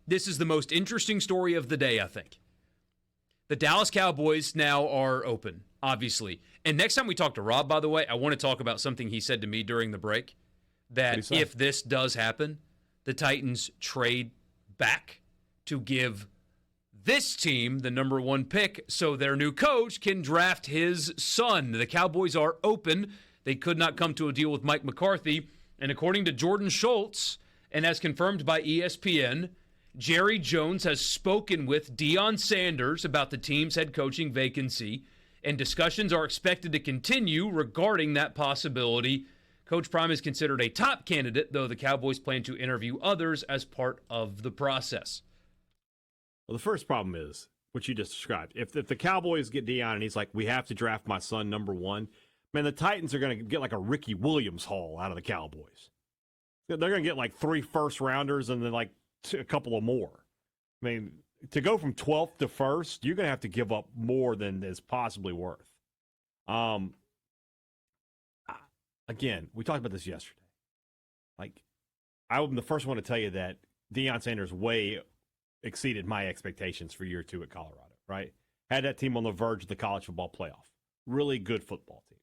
This is the most interesting story of the day, I think. The Dallas Cowboys now are open, obviously. And next time we talk to Rob, by the way, I want to talk about something he said to me during the break, that if this does happen, the Titans trade back to give this team the number 1 pick so their new coach can draft his son. The Cowboys are open. They could not come to a deal with Mike McCarthy. And according to Jordan Schultz, and as confirmed by ESPN, Jerry Jones has spoken with Deion Sanders about the team's head coaching vacancy, and discussions are expected to continue regarding that possibility. Coach Prime is considered a top candidate, though the Cowboys plan to interview others as part of the process. Well, the first problem is what you just described. If the Cowboys get Deion and he's like, we have to draft my son number 1, man, the Titans are going to get like a Ricky Williams haul out of the Cowboys. They're going to get like 3 first-rounders and then like a couple of more. I mean, to go from 12th to 1st, you're going to have to give up more than is possibly worth. Again, we talked about this yesterday. Like, I'm the first one to tell you that Deion Sanders way exceeded my expectations for year 2 at Colorado, right? Had that team on the verge of the college football playoff. Really good football team.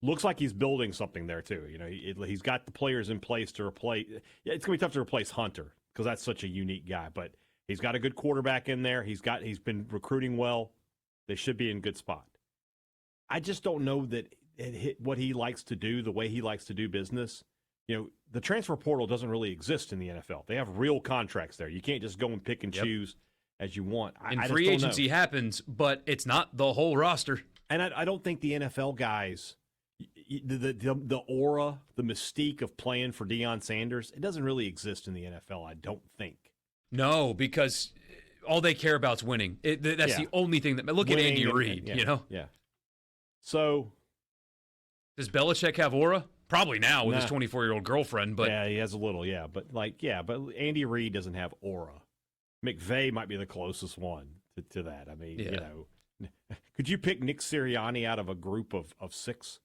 Looks like he's building something there, too. You know, he's got the players in place to replace. Yeah, it's going to be tough to replace Hunter because that's such a unique guy. But he's got a good quarterback in there. He's been recruiting well. They should be in good spot. I just don't know that what he likes to do, the way he likes to do business. You know, the transfer portal doesn't really exist in the NFL. They have real contracts there. You can't just go and pick and choose as you want. And free agency happens, but it's not the whole roster. And I don't think the NFL guys, the aura, the mystique of playing for Deion Sanders, it doesn't really exist in the NFL, I don't think. No, because all they care about is winning. That's the only thing that. Look winning at Andy Reid, you know? Yeah. So. Does Belichick have aura? Probably now with his 24-year-old girlfriend. But yeah, he has a little, yeah. But Andy Reid doesn't have aura. McVay might be the closest one to that. I mean, you know. Could you pick Nick Sirianni out of a group of 6?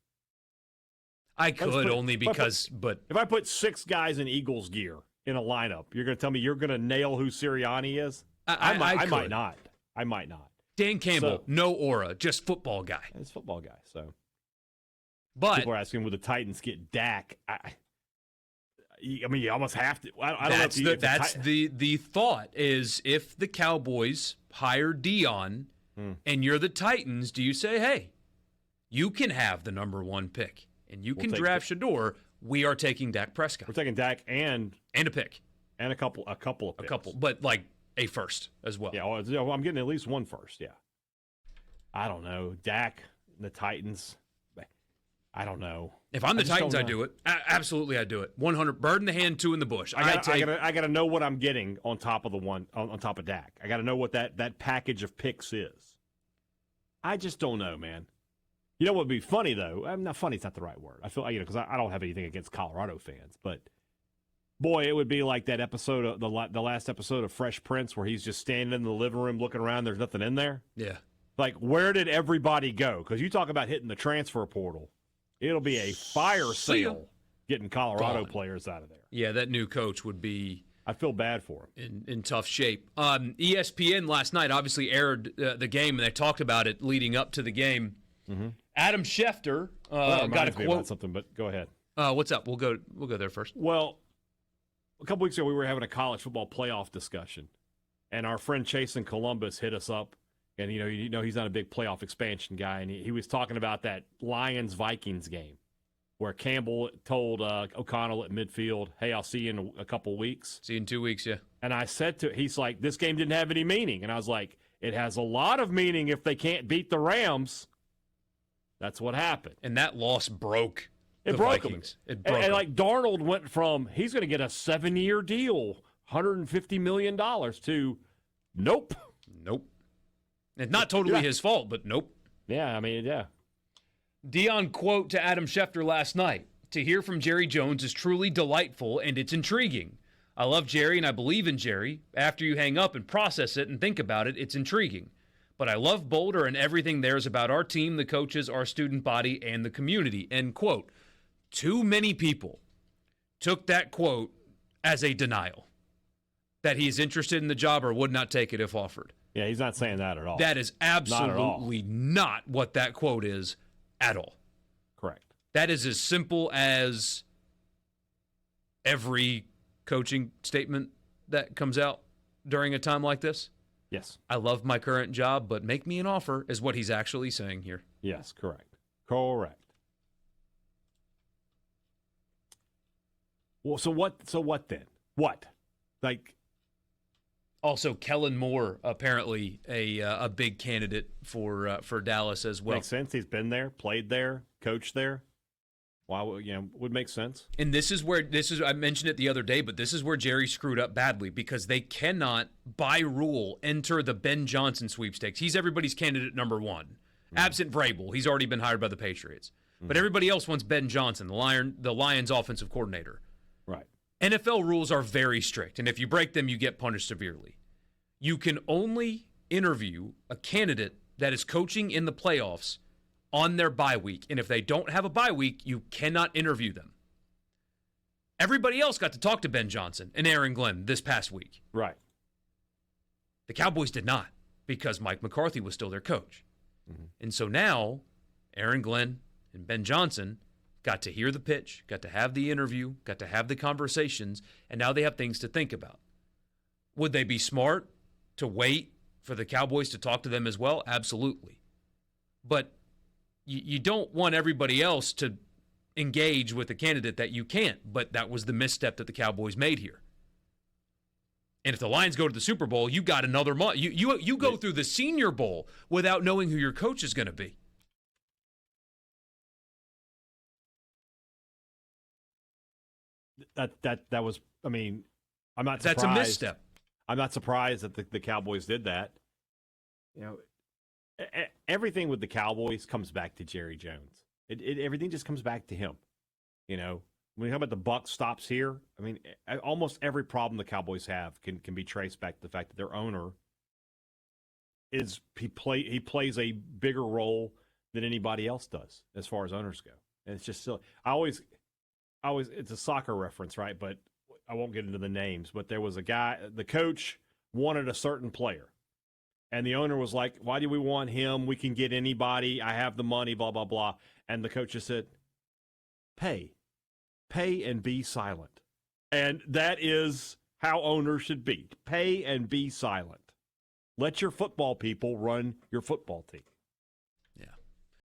I could, only because, if I put 6 guys in Eagles gear in a lineup, you're going to tell me you're going to nail who Sirianni is? I might not. I might not. Dan Campbell, no aura, just football guy. It's football guy, so. But people are asking, will the Titans get Dak? I mean, you almost have to. I don't know. That's the thought is if the Cowboys hire Deion and you're the Titans, do you say, hey, you can have the number 1 pick and you can draft Shador? We are taking Dak Prescott. We're taking Dak and a pick and a couple of picks. A couple, but like a first as well. Yeah, well, I'm getting at least 1 first. Yeah. I don't know. Dak, the Titans. I don't know. If I'm the Titans, I do it. Absolutely, I do it. 100. Bird in the hand, 2 in the bush. I got to know what I'm getting on top of on top of Dak. I got to know what that package of picks is. I just don't know, man. You know what would be funny though? I'm not funny. It's not the right word. I feel because I don't have anything against Colorado fans, but boy, it would be like that episode of the last episode of Fresh Prince where he's just standing in the living room looking around. There's nothing in there. Yeah. Like, where did everybody go? Because you talk about hitting the transfer portal. It'll be a fire sale getting Colorado players out of there. Yeah, that new coach would be. I feel bad for him. In tough shape. ESPN last night obviously aired the game, and they talked about it leading up to the game. Mm-hmm. Adam Schefter got a quote. About something, but go ahead. What's up? We'll go there first. Well, a couple weeks ago we were having a college football playoff discussion, and our friend Chase in Columbus hit us up. And, you know, he's not a big playoff expansion guy. And he was talking about that Lions-Vikings game where Campbell told O'Connell at midfield, hey, I'll see you in a couple weeks. See you in 2 weeks, yeah. And I said he's like, this game didn't have any meaning. And I was like, it has a lot of meaning if they can't beat the Rams. That's what happened. And that loss broke the Vikings. It broke and like Darnold went from, he's going to get a 7-year deal, $150 million to, nope. It's not totally his fault, but nope. Yeah, I mean, yeah. Deion quote to Adam Schefter last night. To hear from Jerry Jones is truly delightful, and it's intriguing. I love Jerry, and I believe in Jerry. After you hang up and process it and think about it, it's intriguing. But I love Boulder and everything there is about our team, the coaches, our student body, and the community. End quote. Too many people took that quote as a denial. that he is interested in the job or would not take it if offered. Yeah, he's not saying that at all. That is absolutely not what that quote is at all. Correct. That is as simple as every coaching statement that comes out during a time like this. Yes. I love my current job, but make me an offer is what he's actually saying here. Yes, correct. Correct. Well, so what then? What? Like, also, Kellen Moore apparently a big candidate for Dallas as well. Makes sense. He's been there, played there, coached there. Why would make sense. And this is I mentioned it the other day, but this is where Jerry screwed up badly because they cannot, by rule, enter the Ben Johnson sweepstakes. He's everybody's candidate number one. Mm-hmm. Absent Vrabel, he's already been hired by the Patriots. Mm-hmm. But everybody else wants Ben Johnson, the Lions offensive coordinator. Right. NFL rules are very strict, and if you break them, you get punished severely. You can only interview a candidate that is coaching in the playoffs on their bye week. And if they don't have a bye week, you cannot interview them. Everybody else got to talk to Ben Johnson and Aaron Glenn this past week. Right. The Cowboys did not because Mike McCarthy was still their coach. Mm-hmm. And so now Aaron Glenn and Ben Johnson got to hear the pitch, got to have the interview, got to have the conversations, and now they have things to think about. Would they be smart to wait for the Cowboys to talk to them as well? Absolutely. But you don't want everybody else to engage with a candidate that you can't, but that was the misstep that the Cowboys made here. And if the Lions go to the Super Bowl, you got another month. You go through the Senior Bowl without knowing who your coach is going to be. That was, I mean, I'm not surprised. That's a misstep. I'm not surprised that the Cowboys did that. You know, everything with the Cowboys comes back to Jerry Jones. Everything just comes back to him. You know, when you talk about the buck stops here, I mean, almost every problem the Cowboys have can be traced back to the fact that their owner he plays a bigger role than anybody else does as far as owners go. And it's just silly. I always it's a soccer reference, right? But I won't get into the names. But there was a guy, the coach wanted a certain player. And the owner was like, why do we want him? We can get anybody. I have the money, blah, blah, blah. And the coach just said, pay and be silent. And that is how owners should be. Pay and be silent. Let your football people run your football team.